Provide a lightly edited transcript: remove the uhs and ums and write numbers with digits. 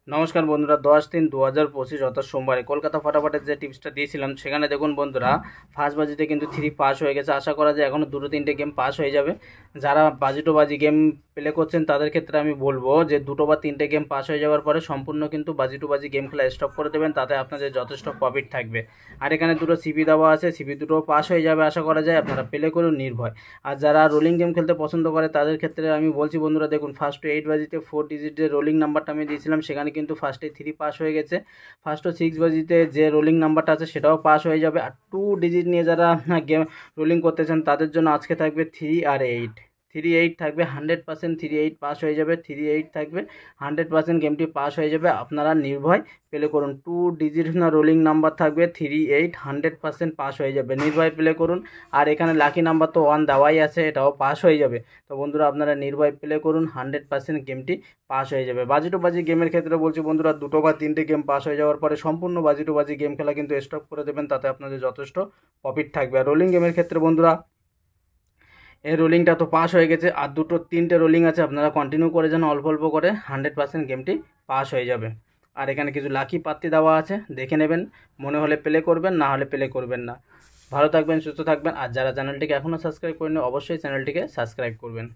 নমস্কার বন্ধুরা, 10-3-2025 অর্থাৎ সোমবারে কলকাতা ফাটাফাটের যে টিপসটা দিয়েছিলাম সেখানে দেখুন বন্ধুরা, ফার্স্ট বাজিতে কিন্তু 3 পাস হয়ে গেছে। আশা করা যায় এখনও 2-3টে গেম পাস হয়ে যাবে। যারা বাজি গেম প্লে করছেন তাদের ক্ষেত্রে আমি বলবো যে 2 বা 3টে গেম পাস হয়ে যাওয়ার পরে সম্পূর্ণ কিন্তু বাজি গেম খেলা স্টপ করে দেবেন, তাতে আপনাদের যথেষ্ট প্রফিট থাকবে। আর এখানে দুটো সিপি দেওয়া আছে, সিপি দুটো পাস হয়ে যাবে আশা করা যায়। আপনারা প্লে করুন নির্ভয়। আর যারা রোলিং গেম খেলতে পছন্দ করে তাদের ক্ষেত্রে আমি বলছি বন্ধুরা, দেখুন ফার্স্ট 8 বাজিতে 4 ডিজিট যে রোলিং নাম্বারটা আমি দিয়েছিলাম সেখানে কিন্তু ফার্স্টে 3 পাস হয়ে গেছে। ফার্স্ট 6 বাজিতে যে রোলিং নাম্বারটা আছে সেটাও পাস হয়ে যাবে। আর 2 ডিজিট নিয়ে যারা গেম রোলিং করতেছেন তাদের জন্য আজকে থাকবে 3 আর 8। 3-8 থাকবে 100%, 3-8 পাস হয়ে যাবে। 3-8 থাকবে 100%, গেমটি পাস হয়ে যাবে। আপনারা নির্ভয় প্লে করুন। 2 ডিজিট না রোলিং নাম্বার থাকবে, 3-8 100% পাস হয়ে যাবে। নির্ভয় প্লে করুন। আর এখানে লাকি নাম্বার তো 1 দেওয়াই আছে, এটাও পাস হয়ে যাবে। তো বন্ধুরা আপনারা নির্ভয় প্লে করুন, 100% গেমটি পাস হয়ে যাবে। বাজি গেমের ক্ষেত্রে বলছি বন্ধুরা, 2 বা 3টে গেম পাস হয়ে যাওয়ার পরে সম্পূর্ণ বাজি গেম খেলা কিন্তু স্টপ করে দেবেন, তাতে আপনাদের যথেষ্ট প্রফিট থাকবে। আর রোলিং গেমের ক্ষেত্রে বন্ধুরা, এই রোলিংটা তো পাস হয়ে গেছে, আর 2-3টে রোলিং আছে, আপনারা কন্টিনিউ করে যান অল্প অল্প করে, 100% গেমটি পাস হয়ে যাবে। আর এখানে কিছু লাকি পাত্তি দেওয়া আছে, দেখে নেবেন। মনে হলে প্লে করবেন, না হলে প্লে করবেন না। ভালো থাকবেন, সুস্থ থাকবেন। আর যারা চ্যানেলটিকে এখনও সাবস্ক্রাইব করেনি অবশ্যই চ্যানেলটিকে সাবস্ক্রাইব করবেন।